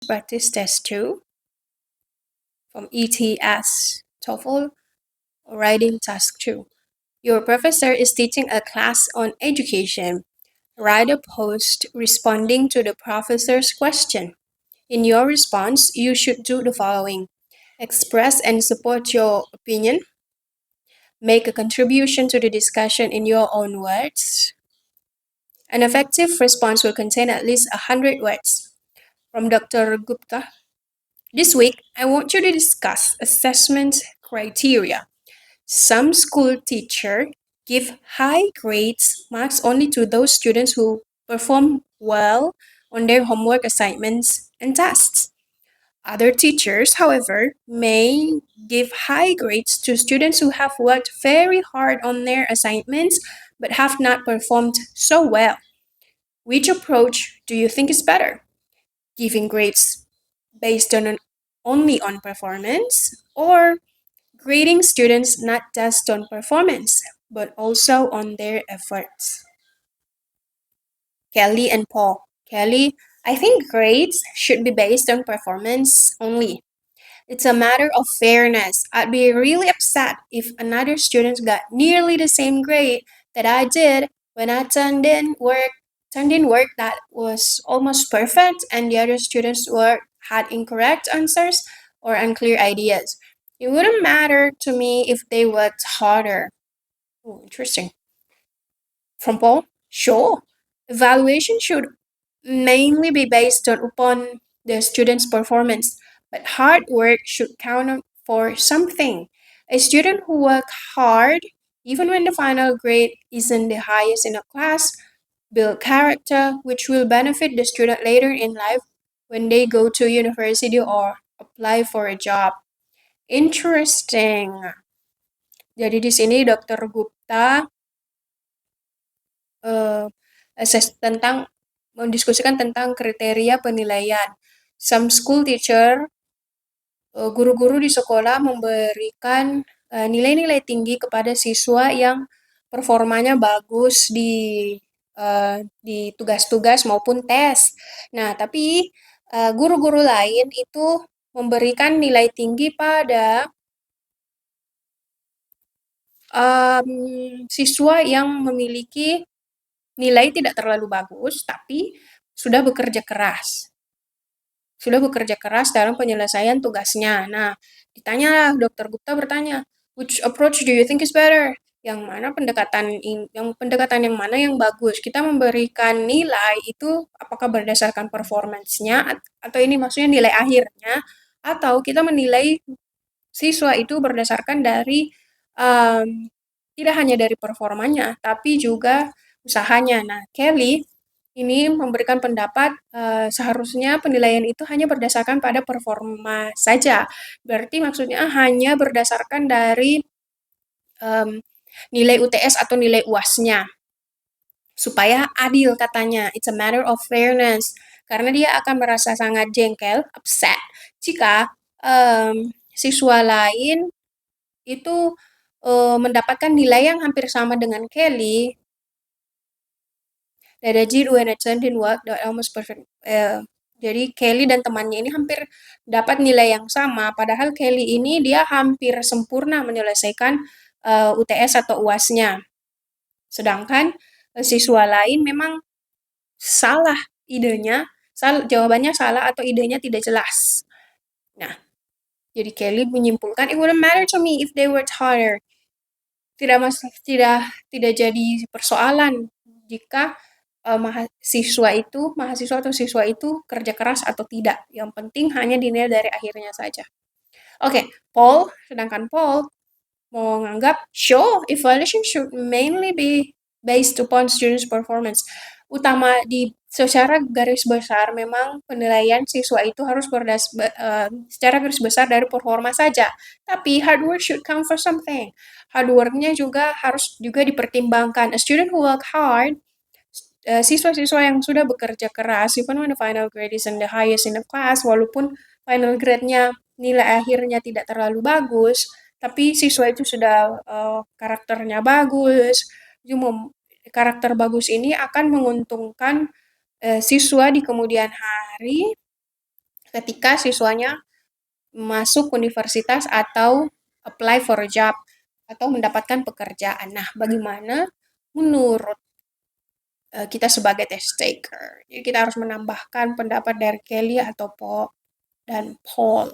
practice test 2 from ETS TOEFL writing task 2. Your professor is teaching a class on education. Write a post responding to the professor's question. In your response, you should do the following: express and support your opinion, make a contribution to the discussion in your own words. An effective response will contain at least 100 words. From Dr. Gupta, this week, I want you to discuss assessment criteria. Some school teachers give high grades marks only to those students who perform well on their homework assignments and tests. Other teachers, however, may give high grades to students who have worked very hard on their assignments but have not performed so well. Which approach do you think is better? Giving grades based only on performance, or grading students not just on performance but also on their efforts? Kelly and Paul. Kelly, I think grades should be based on performance only. It's a matter of fairness. I'd be really upset if another student got nearly the same grade that I did when I turned in work that was almost perfect and the other students' work had incorrect answers or unclear ideas. It wouldn't matter to me if they worked harder. Oh, interesting. From Paul? Sure. Evaluation should mainly be based upon the student's performance, but hard work should count for something. A student who works hard, even when the final grade isn't the highest in a class, build character, which will benefit the student later in life when they go to university or apply for a job. Interesting. Jadi di sini Dr. Gupta eh, mendiskusikan tentang kriteria penilaian. Some school teacher, guru-guru di sekolah memberikan nilai-nilai tinggi kepada siswa yang performanya bagus di tugas-tugas maupun tes. Nah, tapi guru-guru lain itu memberikan nilai tinggi pada siswa yang memiliki nilai tidak terlalu bagus, tapi sudah bekerja keras. Sudah bekerja keras dalam penyelesaian tugasnya. Nah, ditanyalah, Dr. Gupta bertanya, which approach do you think is better? Yang mana pendekatan yang mana yang bagus? Kita memberikan nilai itu apakah berdasarkan performance-nya atau ini maksudnya nilai akhirnya, atau kita menilai siswa itu berdasarkan dari tidak hanya dari performanya, tapi juga usahanya. Nah, Kelly ini memberikan pendapat seharusnya penilaian itu hanya berdasarkan pada performa saja. Berarti maksudnya hanya berdasarkan dari nilai UTS atau nilai UAS-nya. Supaya adil katanya. It's a matter of fairness. Karena dia akan merasa sangat jengkel, upset, jika siswa lain itu mendapatkan nilai yang hampir sama dengan Kelly. That I did when I turned in work that almost perfect. Jadi Kelly dan temannya ini hampir dapat nilai yang sama, padahal Kelly ini dia hampir sempurna menyelesaikan UTS atau UAS-nya. Sedangkan siswa lain memang salah idenya, jawabannya salah atau idenya tidak jelas. Nah, jadi Kelly menyimpulkan, it wouldn't matter to me if they worked harder. Tidak jadi persoalan jika mahasiswa atau siswa itu kerja keras atau tidak. Yang penting hanya dinilai dari akhirnya saja. Oke, sedangkan Paul mau nganggap, sure, evaluation should mainly be based upon students' performance. Secara garis besar memang penilaian siswa itu harus secara garis besar dari performa saja. Tapi hard work should count for something. Hard work-nya juga harus dipertimbangkan. A student who work hard, siswa-siswa yang sudah bekerja keras, even when the final grade is the highest in the class, walaupun final grade-nya nilai akhirnya tidak terlalu bagus, tapi siswa itu sudah karakternya bagus. Karakter bagus ini akan menguntungkan siswa di kemudian hari ketika siswanya masuk universitas atau apply for a job atau mendapatkan pekerjaan. Nah, bagaimana menurut kita sebagai test taker? Jadi kita harus menambahkan pendapat dari Kelly atau dan Paul.